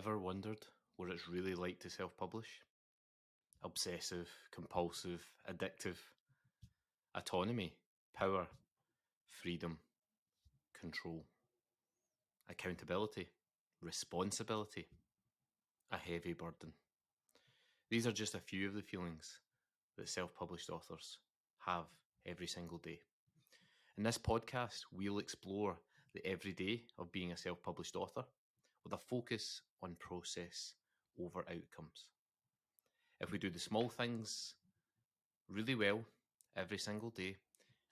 Ever wondered what it's really like to self-publish? Obsessive, compulsive, addictive. Autonomy, power, freedom, control. Accountability, responsibility, a heavy burden. These are just a few of the feelings that self-published authors have every single day. In this podcast, we'll explore the everyday of being a self-published author with a focus on process over outcomes. If we do the small things really well every single day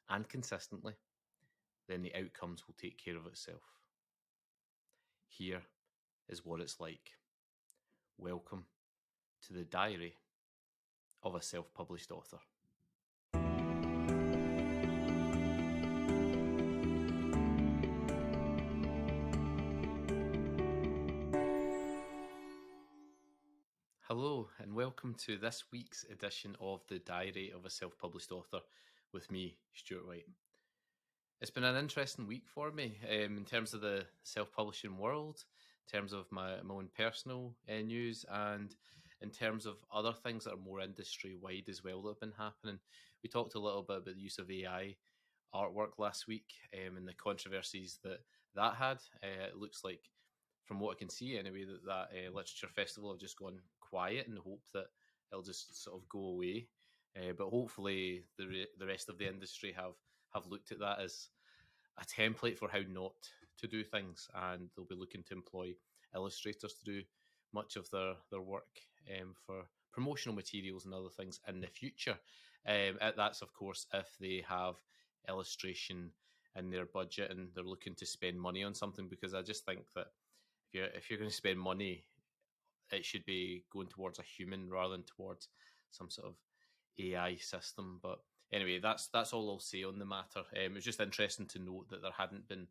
and consistently, then the outcomes will take care of itself. Here is what it's like. Welcome to the diary of a self-published author. Hello and welcome to this week's edition of the Diary of a Self-Published Author with me, Stuart White. It's been an interesting week for me in terms of the self-publishing world, in terms of my own personal news, and in terms of other things that are more industry-wide as well that have been happening. We talked a little bit about the use of AI artwork last week and the controversies that had. It looks like, from what I can see anyway, that literature festival have just gone quiet in the hope that it'll just sort of go away. But hopefully the rest of the industry have looked at that as a template for how not to do things, and they'll be looking to employ illustrators to do much of their work for promotional materials and other things in the future. That's, of course, if they have illustration in their budget and they're looking to spend money on something, because I just think that if you're going to spend money, it should be going towards a human rather than towards some sort of AI system. But anyway, that's all I'll say on the matter. It was just interesting to note that there hadn't been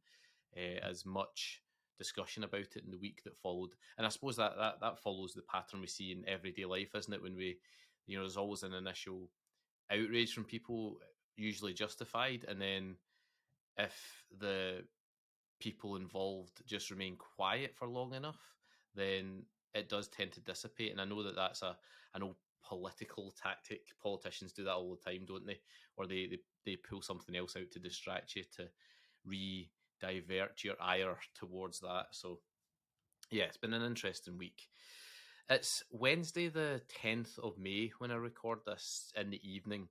as much discussion about it in the week that followed. And I suppose that follows the pattern we see in everyday life, isn't it? When there's always an initial outrage from people, usually justified, and then if the people involved just remain quiet for long enough, then it does tend to dissipate. And I know that that's an old political tactic. Politicians do that all the time, don't they? Or they pull something else out to distract you, to divert your ire towards that. So yeah, it's been an interesting week. It's Wednesday the 10th of May when I record this in the evening,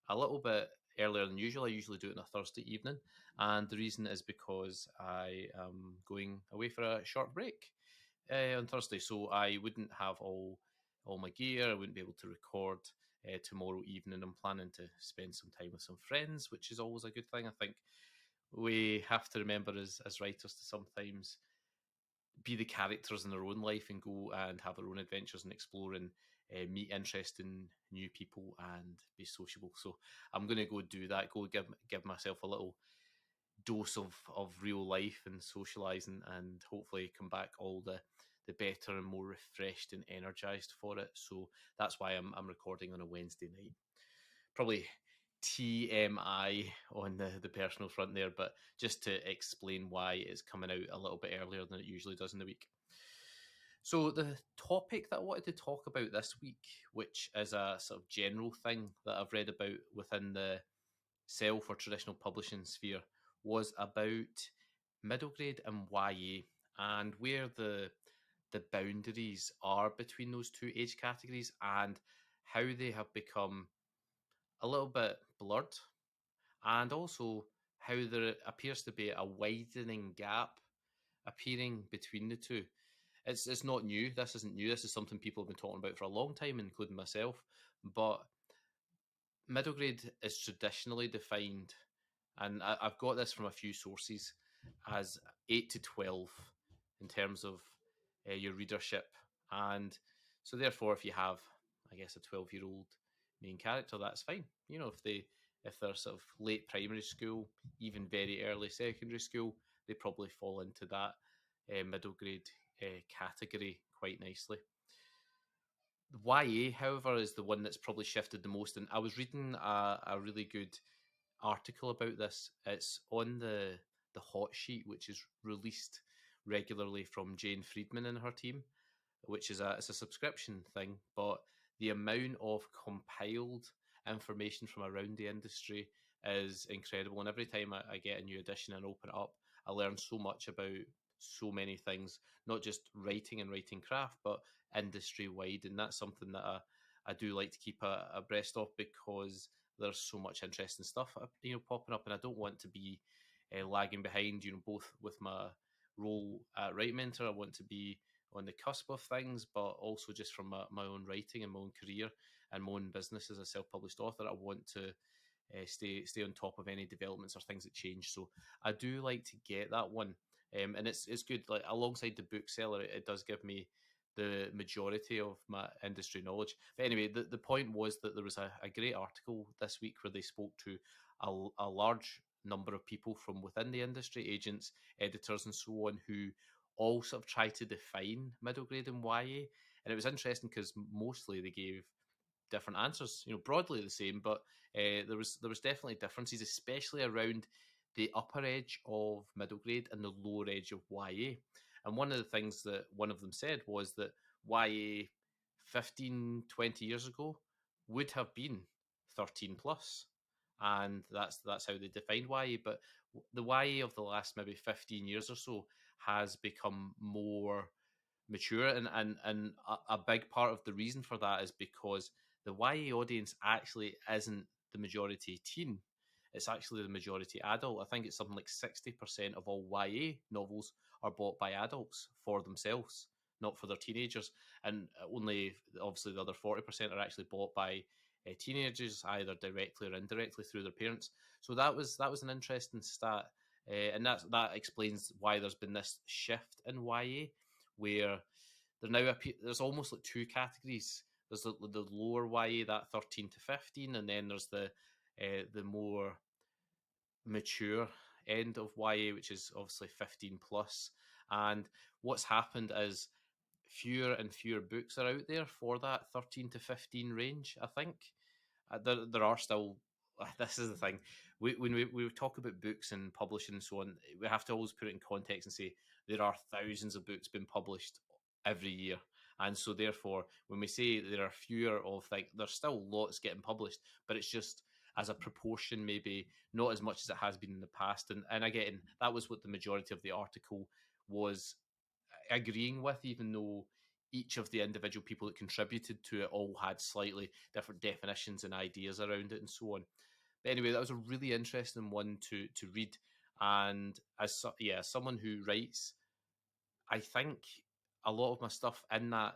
a little bit earlier than usual. I usually do it on a Thursday evening, and the reason is because I am going away for a short break on Thursday, so I wouldn't have all my gear. I wouldn't be able to record tomorrow evening. I'm planning to spend some time with some friends, which is always a good thing. I think we have to remember as writers to sometimes be the characters in their own life and go and have their own adventures and explore and meet interesting new people and be sociable. So I'm going to go do that, go give myself a little dose of real life and socialising, and hopefully come back all the better and more refreshed and energised for it. So that's why I'm recording on a Wednesday night. Probably TMI on the personal front there, but just to explain why it's coming out a little bit earlier than it usually does in the week. So the topic that I wanted to talk about this week, which is a sort of general thing that I've read about within the self or traditional publishing sphere, was about middle grade and YA and where the boundaries are between those two age categories and how they have become a little bit blurred, and also how there appears to be a widening gap appearing between the two. It's not new. This isn't new. This is something people have been talking about for a long time, including myself. But middle grade is traditionally defined, and I've got this from a few sources, as 8 to 12 in terms of your readership. And so therefore, if you have, I guess, a 12-year-old main character, that's fine. If they're sort of late primary school, even very early secondary school, they probably fall into that middle grade category quite nicely. YA, however, is the one that's probably shifted the most. And I was reading a really good article about this. It's on the hot sheet, which is released regularly from Jane Friedman and her team. which is it's a subscription thing, but the amount of compiled information from around the industry is incredible. And every time I get a new edition and open it up, I learn so much about so many things, not just writing and writing craft, but industry wide. And that's something that I do like to keep abreast of, because there's so much interesting stuff popping up, and I don't want to be lagging behind. Both with my role at WriteMentor, I want to be on the cusp of things, but also just from my own writing and my own career and my own business as a self-published author, I want to stay on top of any developments or things that change. So I do like to get that one, and it's good. Like, alongside the bookseller, it does give me the majority of my industry knowledge. But anyway, the point was that there was a great article this week where they spoke to a large number of people from within the industry, agents, editors, and so on, who all sort of try to define middle grade and YA. And it was interesting because mostly they gave different answers, broadly the same, but there was definitely differences, especially around the upper edge of middle grade and the lower edge of YA. And one of the things that one of them said was that YA 15, 20 years ago would have been 13 plus. And that's how they defined YA. But the YA of the last maybe 15 years or so has become more mature, and a big part of the reason for that is because the YA audience actually isn't the majority teen. It's actually the majority adult. I think it's something like 60% of all YA novels are bought by adults for themselves, not for their teenagers. And only, obviously, the other 40% are actually bought by teenagers, either directly or indirectly through their parents. So that was an interesting stat. And that explains why there's been this shift in YA, where there's almost like two categories. There's the lower YA, that 13 to 15, and then there's the more mature end of YA, which is obviously 15 plus. And what's happened is fewer and fewer books are out there for that 13 to 15 range, I think. There are still. This is the thing. When we talk about books and publishing and so on, we have to always put it in context and say there are thousands of books being published every year. And so therefore, when we say there are fewer of, like, there's still lots getting published, but it's just as a proportion, maybe not as much as it has been in the past. And again, that was what the majority of the article was agreeing with, even though each of the individual people that contributed to it all had slightly different definitions and ideas around it and so on. But anyway, that was a really interesting one to read. And as someone who writes, I think a lot of my stuff in that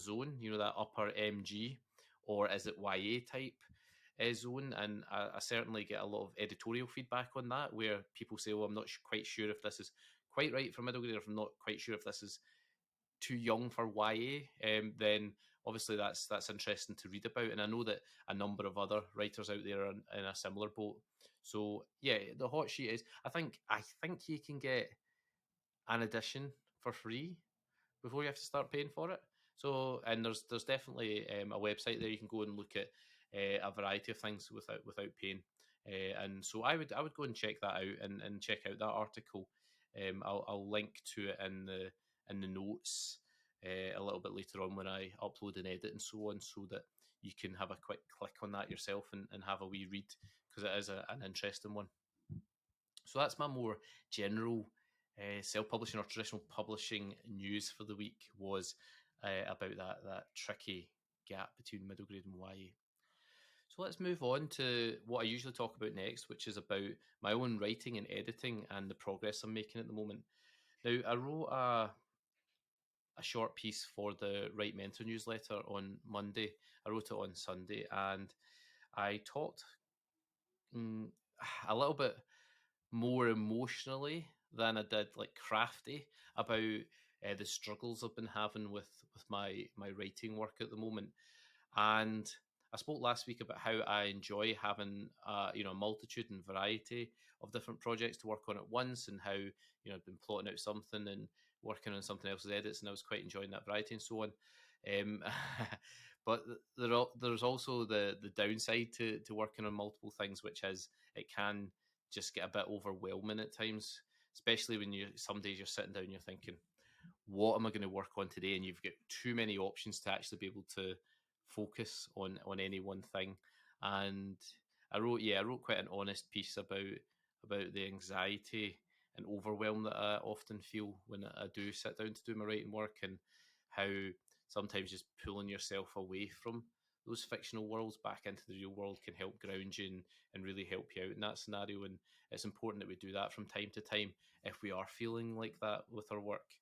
zone, that upper MG, or is it YA type zone, and I certainly get a lot of editorial feedback on that, where people say, "Well, I'm not quite sure if this is quite right for middle grade, or if I'm not quite sure if this is too young for YA." Then obviously that's interesting to read about, and I know that a number of other writers out there are in a similar boat. So yeah, the hot sheet is, I think you can get an edition for free before you have to start paying for it. So, and there's definitely a website there you can go and look at a variety of things without paying. And so I would go and check that out, and check out that article. I'll link to it in the notes a little bit later on when I upload and edit and so on, so that you can have a quick click on that yourself and have a wee read, because it is an interesting one. So that's my more general self-publishing or traditional publishing news for the week, was about that tricky gap between middle grade and YA. So let's move on to what I usually talk about next, which is about my own writing and editing and the progress I'm making at the moment. Now, I wrote a short piece for the WriteMentor newsletter on Monday. I wrote it on Sunday, and I talked a little bit more emotionally than I did like crafty about the struggles I've been having with my writing work at the moment. And I spoke last week about how I enjoy having a multitude and variety of different projects to work on at once, and how I've been plotting out something and working on something else's edits, and I was quite enjoying that variety and so on. But there's also the downside to working on multiple things, which is it can just get a bit overwhelming at times, especially when some days you're sitting down and you're thinking, what am I going to work on today? And you've got too many options to actually be able to focus on any one thing. And I wrote quite an honest piece about the anxiety and overwhelm that I often feel when I do sit down to do my writing work, and how sometimes just pulling yourself away from those fictional worlds back into the real world can help ground you and really help you out in that scenario. And it's important that we do that from time to time if we are feeling like that with our work.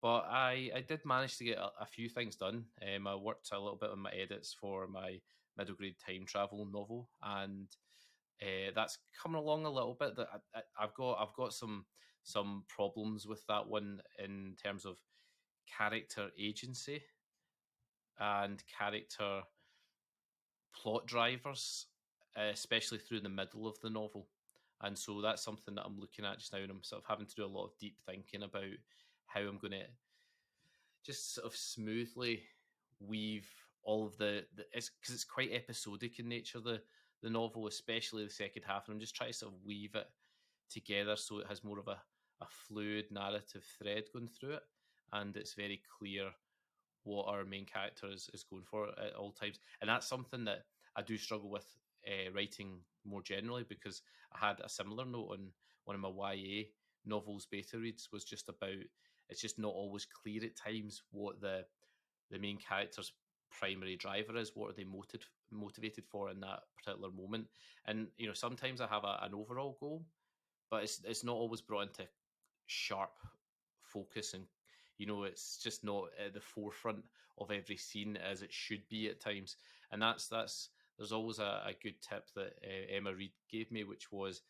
But I did manage to get a few things done. I worked a little bit on my edits for my middle grade time travel novel, and that's coming along a little bit. That I've got some problems with that one in terms of character agency and character plot drivers, especially through the middle of the novel. And so that's something that I'm looking at just now, and I'm sort of having to do a lot of deep thinking about how I'm going to just sort of smoothly weave all of the it's because it's quite episodic in nature, the novel, especially the second half, and I'm just trying to sort of weave it together so it has more of a fluid narrative thread going through it, and it's very clear what our main character is going for at all times. And that's something that I do struggle with writing more generally, because I had a similar note on one of my YA novels beta reads, was just about it's just not always clear at times what the main character's primary driver is. What are they motivated for in that particular moment? And sometimes I have an overall goal, but it's not always brought into sharp focus, and it's just not at the forefront of every scene as it should be at times. And that's there's always a good tip that Emma Reed gave me, which was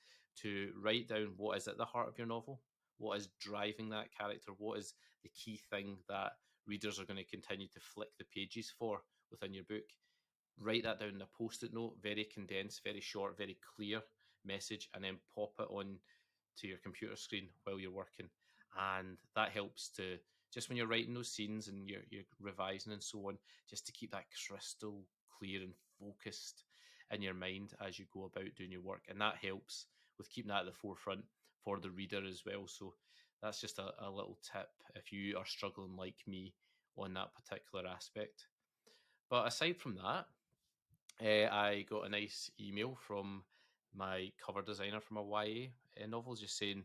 to write down what is at the heart of your novel, what is driving that character, what is the key thing that readers are going to continue to flick the pages for within your book. Write that down in a post-it note, very condensed, very short, very clear message, and then pop it on to your computer screen while you're working. And that helps to, just when you're writing those scenes and you're revising and so on, just to keep that crystal clear and focused in your mind as you go about doing your work. And that helps with keeping that at the forefront for the reader as well. So that's just a little tip if you are struggling like me on that particular aspect. But aside from that, I got a nice email from my cover designer for my YA novels, just saying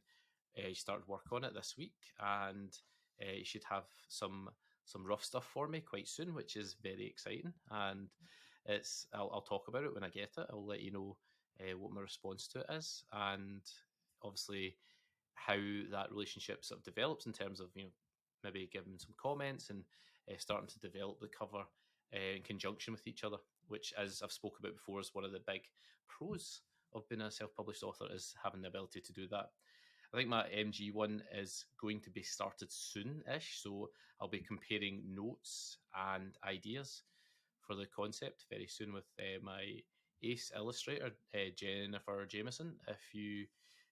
he started work on it this week, and he should have some rough stuff for me quite soon, which is very exciting. And I'll talk about it when I get it. I'll let you know what my response to it is, and obviously how that relationship sort of develops in terms of maybe giving some comments and starting to develop the cover in conjunction with each other, which, as I've spoken about before, is one of the big pros of being a self-published author, is having the ability to do that. I think my MG one is going to be started soon-ish, so I'll be comparing notes and ideas for the concept very soon with my ace illustrator, Jennifer Jameson.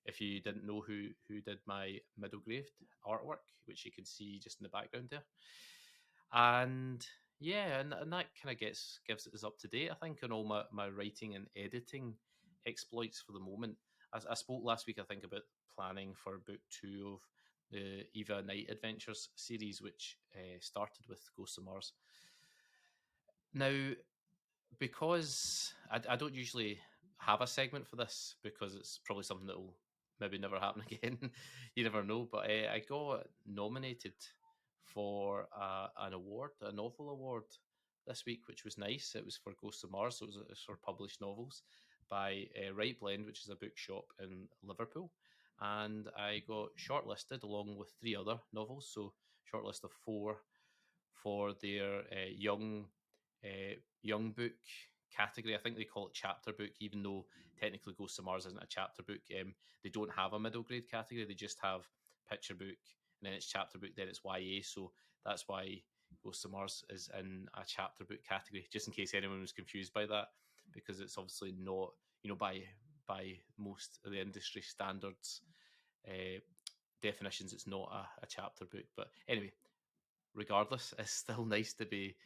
If you didn't know who did my middle grade artwork, which you can see just in the background there. And yeah, and that kind of gives us up to date, I think, on all my writing and editing exploits for the moment. I spoke last week, I think, about planning for book 2 of the Eva Night Adventures series, which started with Ghosts of Mars. Now, because I don't usually have a segment for this, because it's probably something that will maybe never happen again. You never know. But I got nominated for an award, a novel award this week, which was nice. It was for Ghosts of Mars, so it was for published novels by Right Blend, which is a bookshop in Liverpool. And I got shortlisted along with 3 other novels, so shortlist of 4 for their young book category. I think they call it chapter book, even though technically Ghosts of Mars isn't a chapter book. They don't have a middle grade category. They just have picture book, and then it's chapter book, then it's YA. So that's why Ghosts of Mars is in a chapter book category, just in case anyone was confused by that, because it's obviously not, by most of the industry standards definitions, it's not a chapter book. But anyway, regardless, it's still nice to be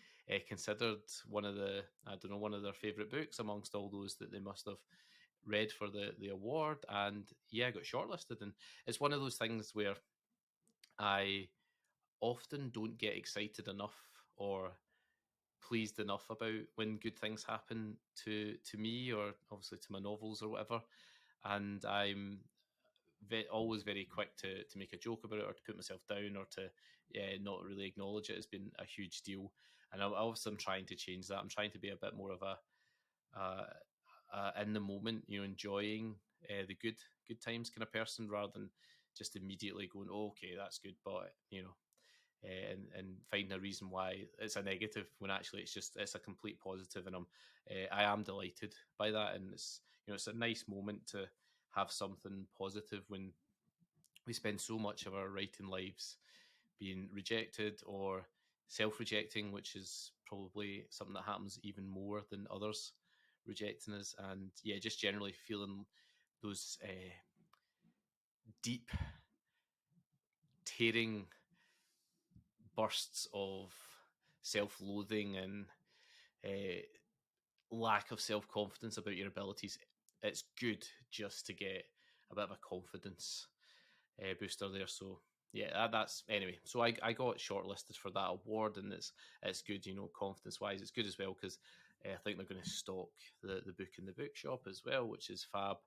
considered one of their favourite books amongst all those that they must have read for the award. And yeah, I got shortlisted, and it's one of those things where I often don't get excited enough or pleased enough about when good things happen to me, or obviously to my novels or whatever. And I'm always very quick to make a joke about it, or to put myself down, or to not really acknowledge it has been a huge deal. And I'm trying to change that. I'm trying to be a bit more of a in the moment, enjoying the good times kind of person, rather than just immediately going, oh, okay, that's good, but and finding a reason why it's a negative, when actually it's a complete positive. And I am delighted by that. And it's a nice moment to have something positive, when we spend so much of our writing lives being rejected or self-rejecting, which is probably something that happens even more than others rejecting us. And yeah, just generally feeling those deep, tearing bursts of self-loathing and lack of self-confidence about your abilities. It's good just to get a bit of a confidence booster there. So yeah, that's anyway. So I got shortlisted for that award, and it's good, confidence wise. It's good as well, because I think they're going to stock the book in the bookshop as well, which is fab.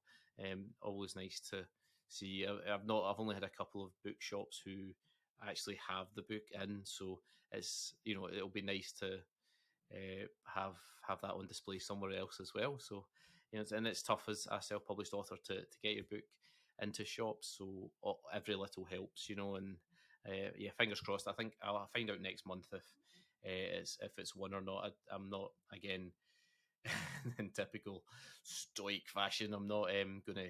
Always nice to see. I've only had a couple of bookshops who actually have the book in, so it's it'll be nice to have that on display somewhere else as well. So and it's tough as a self-published author to get your book into shops, so every little helps, and yeah, fingers crossed. I think I'll find out next month if it's won or not. I'm not, again, in typical stoic fashion, I'm not going to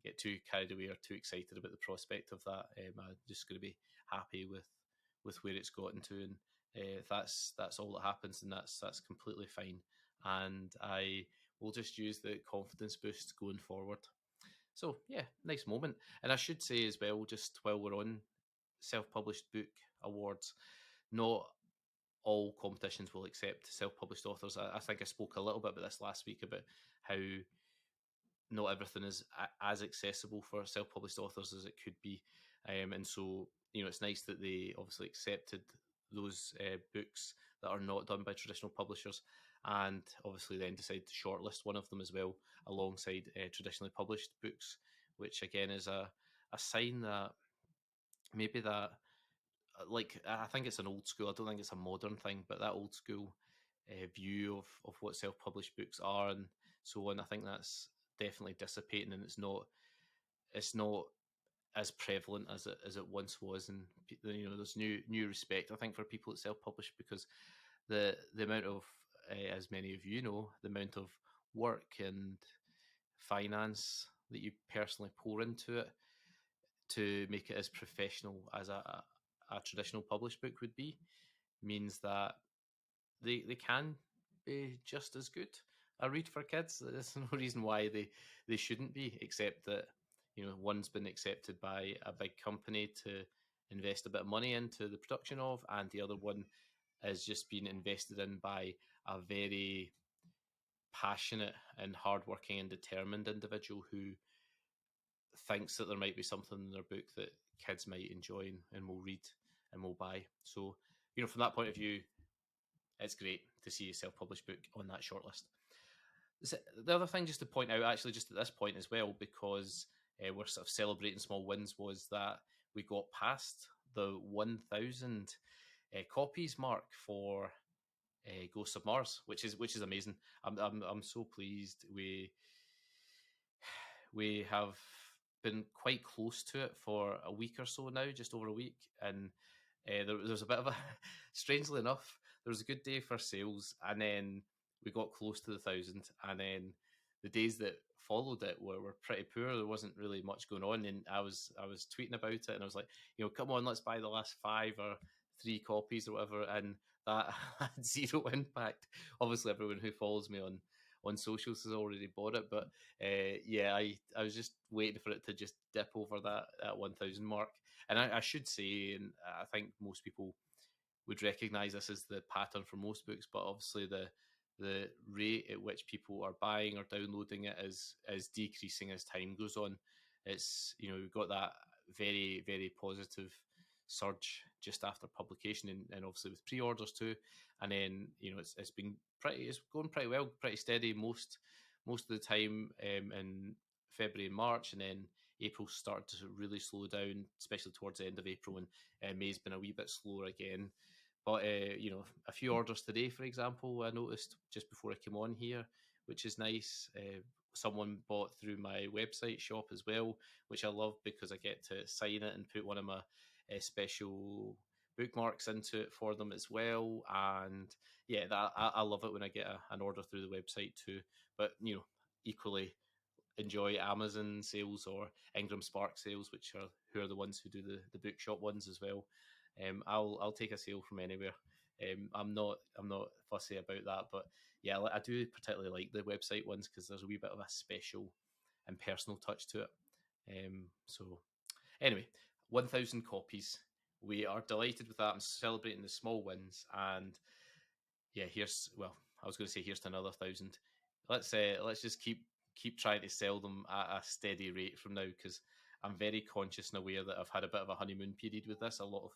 get too carried away or too excited about the prospect of that. I'm just going to be happy with where it's gotten to, and if that's all that happens, then that's completely fine. And I will just use the confidence boost going forward. So yeah, nice moment. And I should say as well, just while we're on self-published book awards, not all competitions will accept self-published authors. I think I spoke a little bit about this last week, about how not everything is as accessible for self-published authors as it could be. And so it's nice that they obviously accepted those books that are not done by traditional publishers, and obviously then decided to shortlist one of them as well, alongside traditionally published books, which again is a sign that maybe that, like, I think it's an old school, I don't think it's a modern thing, but that old school view of what self-published books are and so on, I think that's definitely dissipating, and it's not as prevalent as it once was. And there's new respect, I think, for people that self-publish, because the amount of as many of you know, the amount of work and finance that you personally pour into it to make it as professional as a traditional published book would be, means that they can be just as good a read for kids. There's no reason why they shouldn't be, except that one's been accepted by a big company to invest a bit of money into the production of, and the other one is just being invested in by a very passionate and hardworking and determined individual who thinks that there might be something in their book that kids might enjoy and will read and will buy. So, from that point of view, it's great to see a self-published book on that shortlist. The other thing just to point out, actually, just at this point as well, because we're sort of celebrating small wins, was that we got past the 1,000 copies mark for Ghosts of Mars, which is amazing. I'm so pleased. We have been quite close to it for a week or so now, just over a week, and there's a bit of a strangely enough, there was a good day for sales, and then we got close to the 1,000, and then the days that followed it were pretty poor. There wasn't really much going on, and I was tweeting about it, and I was like, come on, let's buy the last 5 or 3 copies or whatever, and that had zero impact. Obviously, everyone who follows me on socials has already bought it, but yeah, I was just waiting for it to just dip over that 1,000 mark. And I should say, and I think most people would recognise this as the pattern for most books, but obviously the rate at which people are buying or downloading it is decreasing as time goes on. It's we've got that very, very positive surge just after publication, and obviously with pre-orders too. And then it's going pretty well, pretty steady most of the time in February and March, and then April started to really slow down, especially towards the end of April, and May's been a wee bit slower again. But a few orders today, for example, I noticed just before I came on here, which is nice. Someone bought through my website shop as well, which I love because I get to sign it and put one of my special bookmarks into it for them as well. And yeah, I love it when I get an order through the website too. But equally enjoy Amazon sales or Ingram Spark sales, who are the ones who do the bookshop ones as well. I'll take a sale from anywhere. I'm not fussy about that, but yeah, I do particularly like the website ones because there's a wee bit of a special and personal touch to it. So anyway, 1,000 copies. We are delighted with that. I'm celebrating the small wins, and yeah, I was going to say here's to another 1,000. Let's just keep trying to sell them at a steady rate from now, because I'm very conscious and aware that I've had a bit of a honeymoon period with this. A lot of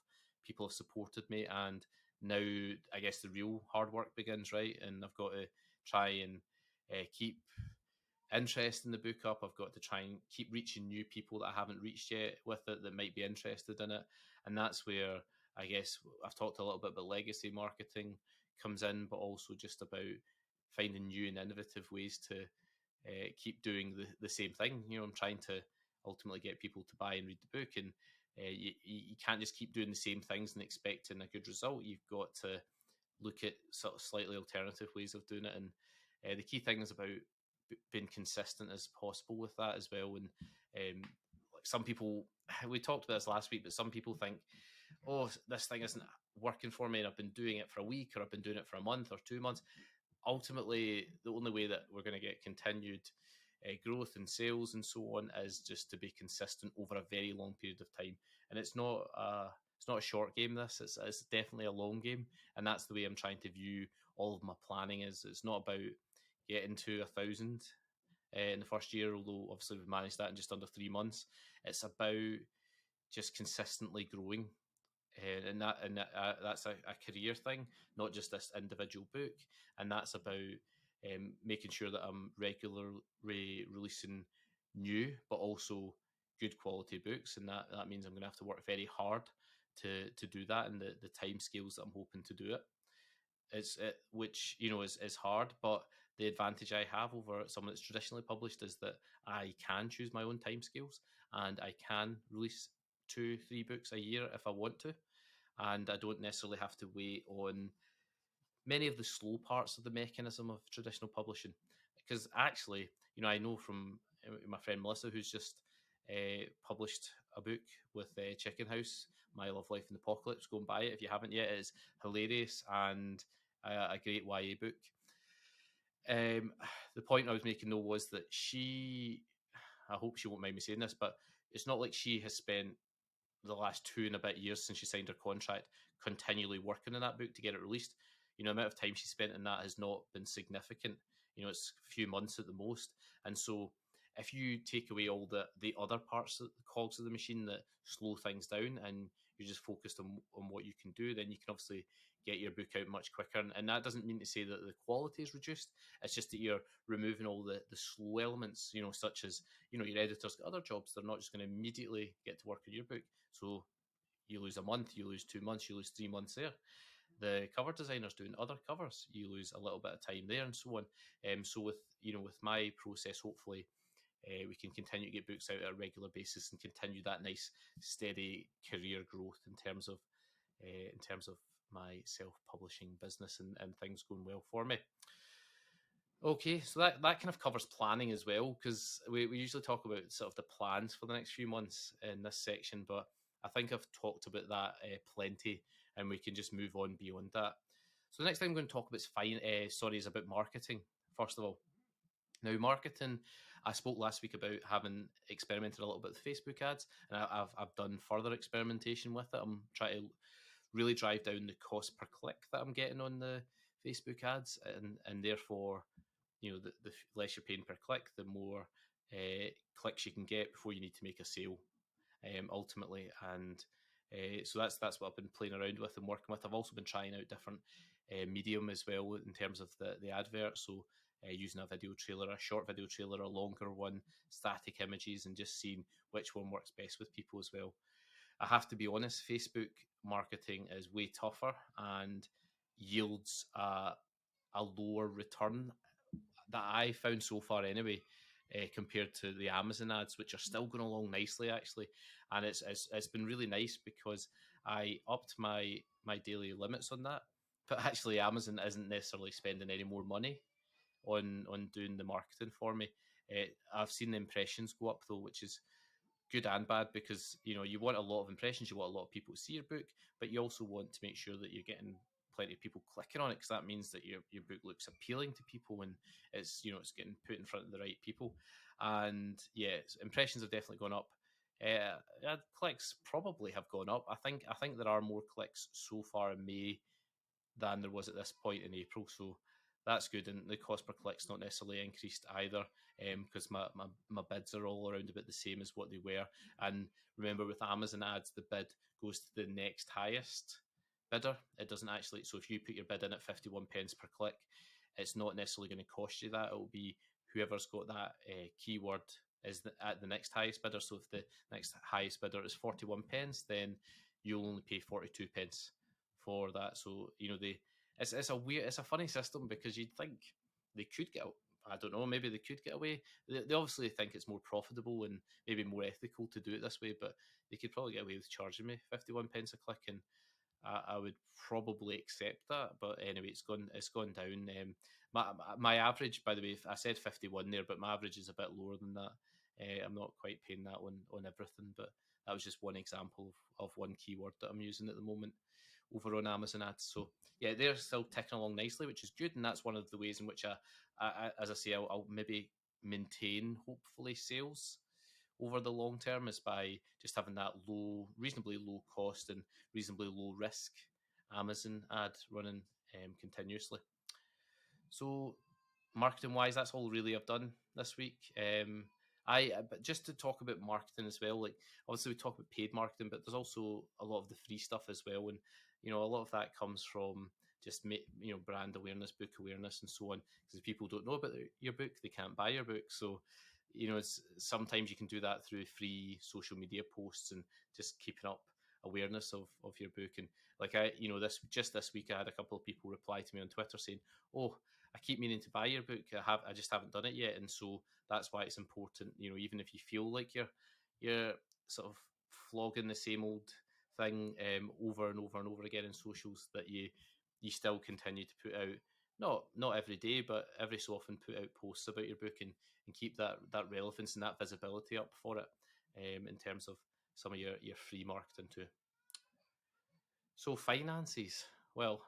people have supported me, and now I guess the real hard work begins, right? And I've got to try and keep interest in the book up. I've got to try and keep reaching new people that I haven't reached yet with it that might be interested in it. And that's where I guess I've talked a little bit about legacy marketing comes in, but also just about finding new and innovative ways to keep doing the same thing. I'm trying to ultimately get people to buy and read the book, and you can't just keep doing the same things and expecting a good result. You've got to look at sort of slightly alternative ways of doing it, and the key thing is about being consistent as possible with that as well. And like some people, we talked about this last week, but some people think, oh, this thing isn't working for me, and I've been doing it for a week, or I've been doing it for a month or 2 months. Ultimately, the only way that we're going to get continued growth in sales and so on is just to be consistent over a very long period of time. And it's not a short game. It's definitely a long game, and that's the way I'm trying to view all of my planning. It's not about getting to 1,000 in the first year, although obviously we've managed that in just under 3 months. It's about just consistently growing, that's a career thing, not just this individual book. And that's about making sure that I'm regularly releasing new but also good quality books, and that means I'm going to have to work very hard to do that, and the time scales that I'm hoping to do it. Which is hard, but the advantage I have over someone that's traditionally published is that I can choose my own timescales, and I can release 2-3 books a year if I want to, and I don't necessarily have to wait on many of the slow parts of the mechanism of traditional publishing. Because actually, I know from my friend Melissa, who's just published a book with Chicken House, My Love, Life, and the Apocalypse. Go and buy it if you haven't yet. It's hilarious and a great YA book. The point I was making though was that I hope she won't mind me saying this, but it's not like she has spent the last 2 and a bit years since she signed her contract continually working on that book to get it released. The amount of time she spent in that has not been significant. It's a few months at the most. And so if you take away all the other parts of the cogs of the machine that slow things down, and you're just focused on what you can do, then you can obviously get your book out much quicker. And that doesn't mean to say that the quality is reduced. It's just that you're removing all the slow elements, such as, your editors got other jobs. They're not just going to immediately get to work on your book. So you lose a month, you lose 2 months, you lose 3 months there. The cover designer's doing other covers, you lose a little bit of time there, and so on. So with my process, hopefully we can continue to get books out at a regular basis and continue that nice steady career growth in terms of my self-publishing business, and things going well for me. Okay, so that kind of covers planning as well, because we usually talk about sort of the plans for the next few months in this section, but I think I've talked about that plenty, and we can just move on beyond that. So the next thing I'm going to talk about is about marketing, first of all. Now, marketing, I spoke last week about having experimented a little bit with Facebook ads, and I've done further experimentation with it. I'm trying to really drive down the cost per click that I'm getting on the Facebook ads, and therefore, the less you're paying per click, the more clicks you can get before you need to make a sale, ultimately. And So that's what I've been playing around with and working with. I've also been trying out different medium as well in terms of the advert. So using a video trailer, a short video trailer, a longer one, static images, and just seeing which one works best with people as well. I have to be honest, Facebook marketing is way tougher and yields a lower return that I found so far anyway, compared to the Amazon ads, which are still going along nicely actually. And it's been really nice because I upped my daily limits on that, but actually Amazon isn't necessarily spending any more money on doing the marketing for me. I've seen the impressions go up though, which is good and bad, because you want a lot of impressions, you want a lot of people to see your book, but you also want to make sure that you're getting plenty of people clicking on it, because that means that your book looks appealing to people and it's getting put in front of the right people. And yeah, impressions have definitely gone up. Clicks probably have gone up. I think there are more clicks so far in May than there was at this point in April. So that's good. And the cost per click's not necessarily increased either, because my bids are all around about the same as what they were. And remember, with Amazon ads, the bid goes to the next highest bidder. It doesn't actually, so if you put your bid in at 51 pence per click, it's not necessarily going to cost you that. It will be whoever's got that keyword is at the next highest bidder. So if the next highest bidder is 41 pence, then you'll only pay 42 pence for that. So it's a weird, it's a funny system, because you'd think they could get, I don't know, maybe they could get away. They obviously think it's more profitable and maybe more ethical to do it this way, but they could probably get away with charging me 51 pence a click, and I would probably accept that. But anyway, it's gone down. My average, by the way, I said 51 there, but my average is a bit lower than that. I'm not quite paying that on everything, but that was just one example of one keyword that I'm using at the moment over on Amazon ads. So yeah, they're still ticking along nicely, which is good, and that's one of the ways in which as I say, I'll maybe maintain hopefully sales over the long term, is by just having that reasonably low cost and reasonably low risk Amazon ad running continuously. So marketing wise, that's all really I've done this week. But just to talk about marketing as well, like obviously we talk about paid marketing, but there's also a lot of the free stuff as well, and a lot of that comes from just brand awareness, book awareness, and so on. Because if people don't know about your book, they can't buy your book. So sometimes you can do that through free social media posts and just keeping up awareness of your book. And like this week, I had a couple of people reply to me on Twitter saying, "Oh, I keep meaning to buy your book. I just haven't done it yet." And so that's why it's important, even if you feel like you're sort of flogging the same old thing over and over and over again in socials, that you still continue to put out, not every day, but every so often, put out posts about your book, and keep that relevance and that visibility up for it, in terms of some of your free marketing too. So finances, well,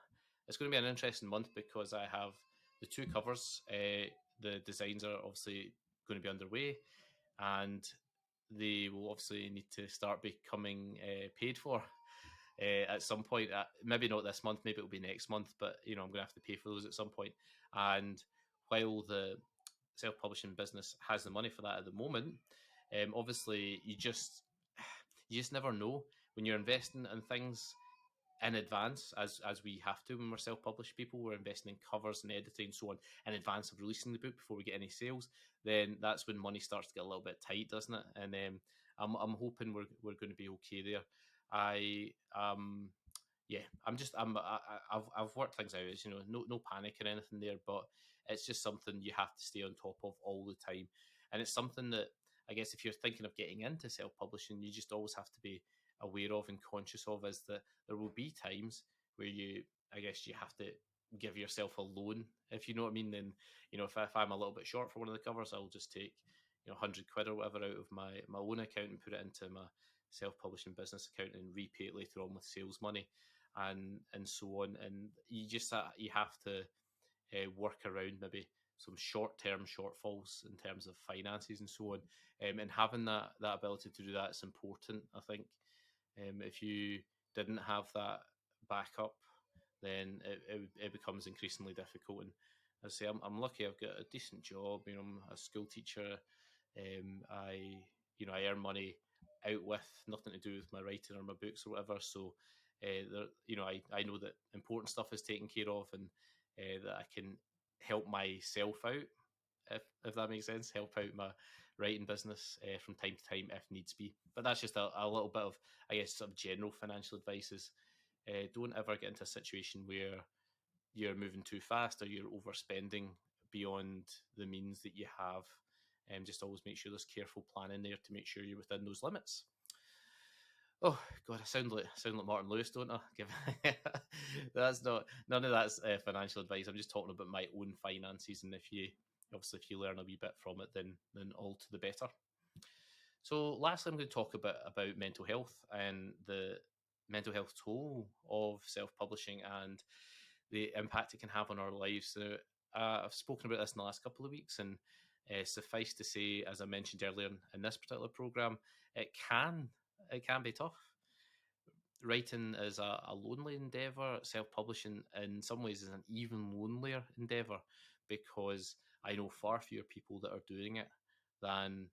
it's going to be an interesting month because I have the two covers. The designs are obviously going to be underway, and they will obviously need to start becoming paid for at some point. Maybe not this month, maybe it'll be next month, but I'm going to have to pay for those at some point. And while the self-publishing business has the money for that at the moment, obviously you just never know when you're investing in things in advance, as we have to when we're self-published people. We're investing in covers and editing and so on in advance of releasing the book before we get any sales. Then that's when money starts to get a little bit tight, doesn't it? And I'm hoping we're going to be okay there. I've worked things out. It's, no panic or anything there, but it's just something you have to stay on top of all the time. And it's something that, I guess, if you're thinking of getting into self-publishing, you just always have to be aware of and conscious of, is that there will be times where you have to give yourself a loan, if you know what I mean. Then, if I'm a little bit short for one of the covers, I'll just take 100 quid or whatever out of my own account and put it into my self-publishing business account and repay it later on with sales money, and so on. And you have to work around maybe some short-term shortfalls in terms of finances and so on, and having that ability to do that is important, I think. If you didn't have that backup, then it becomes increasingly difficult. And as I say, I'm lucky. I've got a decent job. I'm a school teacher. I earn money out with, nothing to do with my writing or my books or whatever. So, I know that important stuff is taken care of, and that I can help myself out, if that makes sense, help out my writing business from time to time if needs be. But that's just a little bit of, I guess, sort of general financial advice is don't ever get into a situation where you're moving too fast or you're overspending beyond the means that you have. Just always make sure there's careful planning there to make sure you're within those limits. Oh God, I sound like Martin Lewis, don't I? That's not, none of that's financial advice. I'm just talking about my own finances, and if you learn a wee bit from it, then all to the better. So, lastly, I'm going to talk about mental health and the mental health toll of self-publishing and the impact it can have on our lives. So, I've spoken about this in the last couple of weeks, and suffice to say, as I mentioned earlier in this particular program, it can be tough. Writing is a lonely endeavor. Self-publishing, in some ways, is an even lonelier endeavor, because I know far fewer people that are doing it than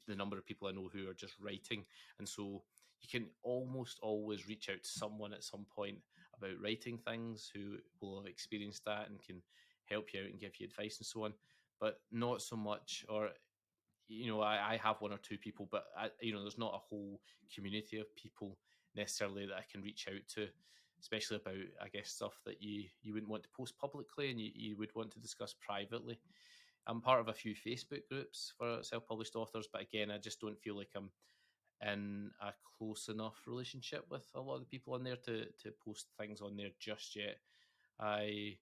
the number of people I know who are just writing. And so you can almost always reach out to someone at some point about writing things who will have experienced that and can help you out and give you advice and so on, but not so much, or I have one or two people, but there's not a whole community of people necessarily that I can reach out to, especially about, I guess, stuff that you wouldn't want to post publicly and you would want to discuss privately. I'm part of a few Facebook groups for self-published authors, but again, I just don't feel like I'm in a close enough relationship with a lot of the people on there to post things on there just yet. I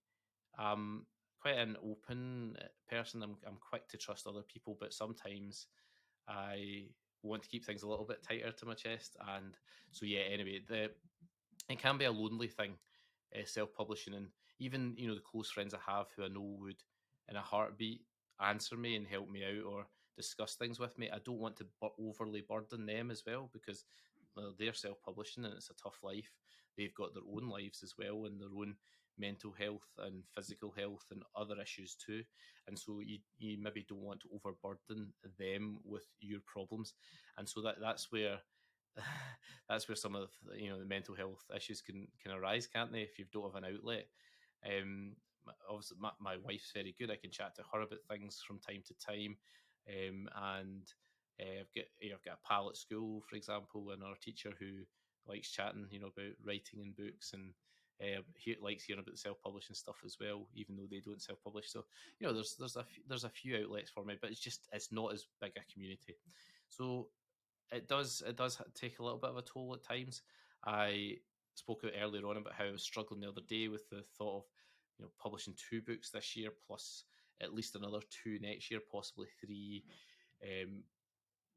am quite an open person. I'm quick to trust other people, but sometimes I want to keep things a little bit tighter to my chest. And so, yeah, anyway, it can be a lonely thing, self-publishing, and even the close friends I have who I know would, in a heartbeat, answer me and help me out or discuss things with me. I don't want to overly burden them as well, because they're self-publishing and it's a tough life. They've got their own lives as well, and their own mental health and physical health and other issues too. And so you maybe don't want to overburden them with your problems. And so that's where that's where some of the mental health issues can arise, can't they? If you don't have an outlet. Obviously, my wife's very good. I can chat to her about things from time to time, and I've got a pal at school, for example, and our teacher who likes chatting, about writing and books, and he likes hearing about the self-publishing stuff as well, even though they don't self-publish. So there's a few outlets for me, but it's not as big a community. So it does take a little bit of a toll at times. I spoke out earlier on about how I was struggling the other day with the thought of publishing 2 books this year, plus at least another 2 next year, possibly 3.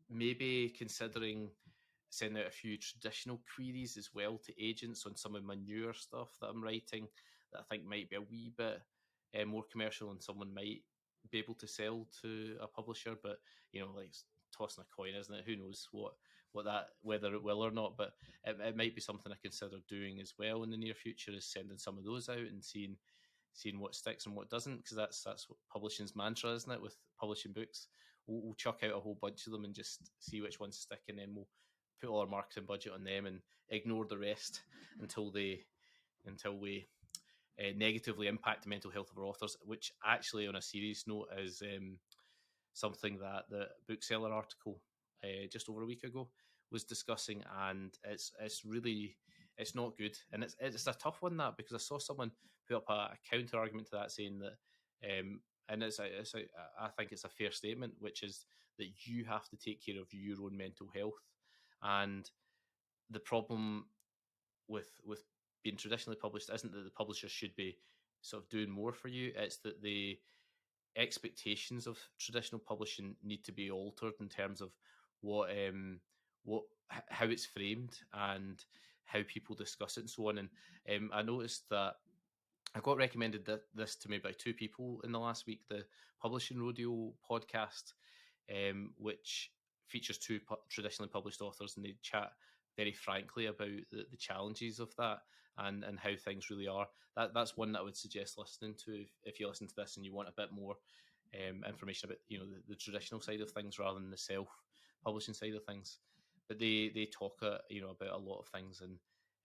Maybe considering sending out a few traditional queries as well to agents on some of my newer stuff that I'm writing that I think might be a wee bit more commercial and someone might be able to sell to a publisher. But like tossing a coin, isn't it? Who knows whether it will or not, but it might be something I consider doing as well in the near future, is sending some of those out and seeing what sticks and what doesn't, because that's what publishing's mantra, isn't it? With publishing books, we'll chuck out a whole bunch of them and just see which ones stick, and then we'll put all our marketing budget on them and ignore the rest until we negatively impact the mental health of our authors, which actually, on a serious note, is something that the Bookseller article just over a week ago was discussing, and it's not good, and it's a tough one, that, because I saw someone put up a counter argument to that, saying that, and I think it's a fair statement, which is that you have to take care of your own mental health, and the problem with being traditionally published isn't that the publisher should be sort of doing more for you. It's that the expectations of traditional publishing need to be altered in terms of how it's framed and how people discuss it and so on. And I noticed that I got recommended this to me by 2 people in the last week, the Publishing Rodeo podcast, which features 2 traditionally published authors, and they chat very frankly about the challenges of that and how things really are. That's one that I would suggest listening to if you listen to this and you want a bit more information about the traditional side of things rather than the self-publishing side of things. but they talk about a lot of things.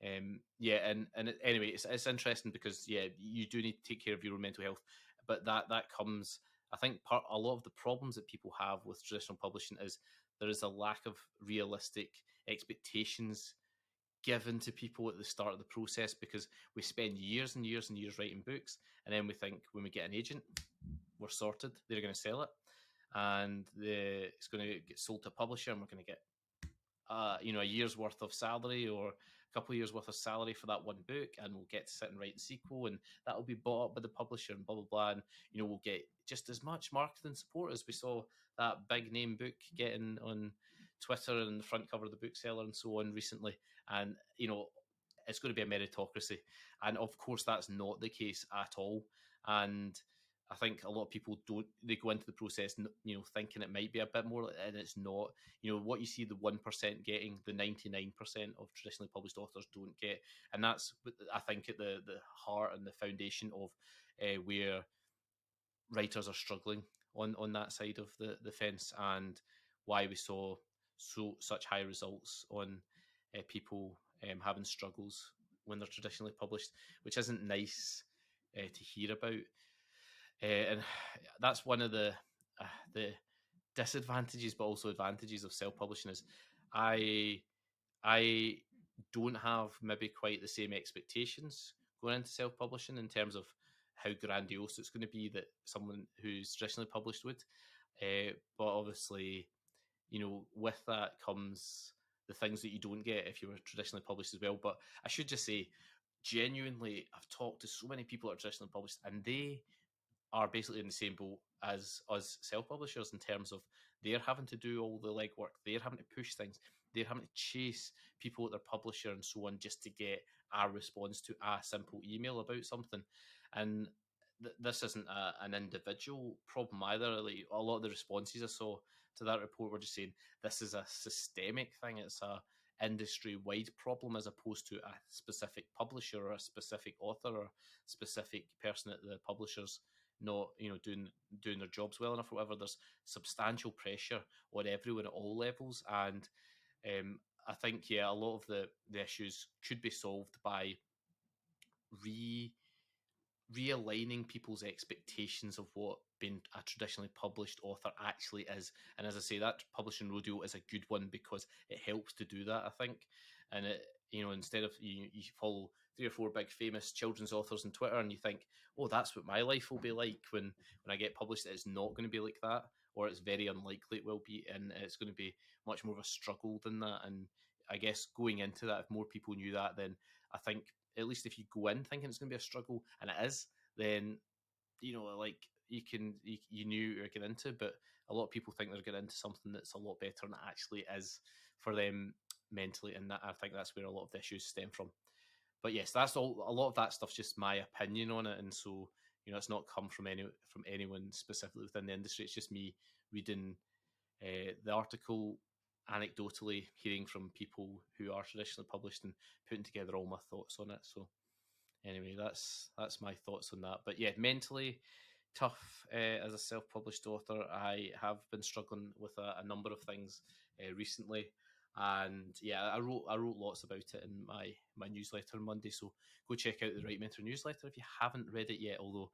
And anyway, it's interesting because you do need to take care of your own mental health, but that comes, I think, a lot of the problems that people have with traditional publishing is there is a lack of realistic expectations given to people at the start of the process, because we spend years and years and years writing books, and then we think when we get an agent, we're sorted, they're going to sell it, and it's going to get sold to a publisher, and we're going to get a year's worth of salary or a couple of years worth of salary for that one book, and we'll get to sit and write the sequel, and that will be bought up by the publisher, and blah blah blah, and we'll get just as much marketing support as we saw that big name book getting on Twitter and the front cover of the bookseller and so on recently. And it's going to be a meritocracy, and of course that's not the case at all. And I think a lot of people they go into the process, thinking it might be a bit more, and it's not. What you see the 1% getting, the 99% of traditionally published authors don't get, and that's, I think, at the heart and the foundation of where writers are struggling on that side of the fence, and why we saw such high results on people having struggles when they're traditionally published, which isn't nice to hear about. And that's one of the disadvantages, but also advantages of self-publishing, is I don't have maybe quite the same expectations going into self-publishing in terms of how grandiose it's going to be that someone who's traditionally published would. But obviously, with that comes the things that you don't get if you were traditionally published as well. But I should just say, genuinely, I've talked to so many people that are traditionally published, and they are basically in the same boat as us self-publishers in terms of they're having to do all the legwork, they're having to push things, they're having to chase people at their publisher and so on just to get a response to a simple email about something. And this isn't an individual problem either. Like, a lot of the responses I saw to that report were just saying this is a systemic thing, it's a industry-wide problem, as opposed to a specific publisher or a specific author or a specific person at the publishers not doing their jobs well enough or whatever. There's substantial pressure on everyone at all levels, and I think a lot of the issues could be solved by realigning people's expectations of what being a traditionally published author actually is. And as I say, that publishing rodeo is a good one because it helps to do that, I think. And it, instead of you follow 3 or 4 big famous children's authors on Twitter and you think, oh, that's what my life will be like when I get published. It's not going to be like that, or it's very unlikely it will be, and it's going to be much more of a struggle than that. And I guess going into that, if more people knew that, then I think at least if you go in thinking it's going to be a struggle, and it is, then like you knew you're getting into. But a lot of people think they're getting into something that's a lot better than it actually is for them mentally, and that, I think that's where a lot of the issues stem from. But yes, that's all. A lot of that stuff's just my opinion on it, and so it's not come from anyone specifically within the industry. It's just me reading the article, anecdotally hearing from people who are traditionally published and putting together all my thoughts on it. So anyway, that's my thoughts on that. But yeah, mentally tough as a self-published author. I have been struggling with a number of things recently, and I wrote lots about it in my newsletter on Monday. So go check out the WriteMentor newsletter if you haven't read it yet. Although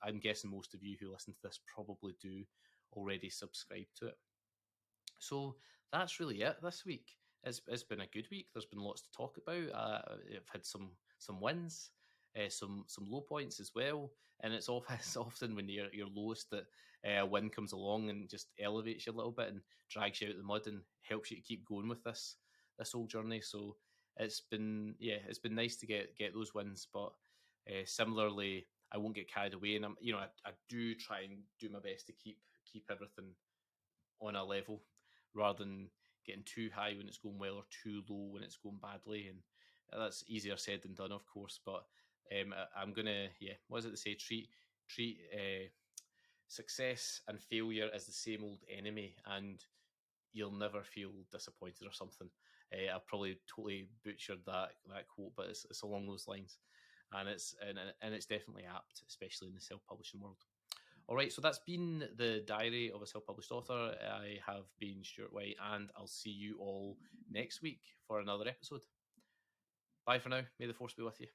I'm guessing most of you who listen to this probably do already subscribe to it. So that's really it this week. It's been a good week. There's been lots to talk about. I've had some wins, some low points as well, and it's often when you're lowest that a win comes along and just elevates you a little bit and drags you out of the mud and helps you to keep going with this whole journey. So it's been nice to get those wins, but similarly, I won't get carried away, and I do try and do my best to keep everything on a level, rather than getting too high when it's going well or too low when it's going badly. And that's easier said than done, of course. But I'm gonna, what does it say? Treat success and failure as the same old enemy, and you'll never feel disappointed or something. I've probably totally butchered that quote, but it's along those lines, and it's definitely apt, especially in the self-publishing world. All right, so that's been the Diary of a Self-Published Author. I have been Stuart White, and I'll see you all next week for another episode. Bye for now. May the force be with you.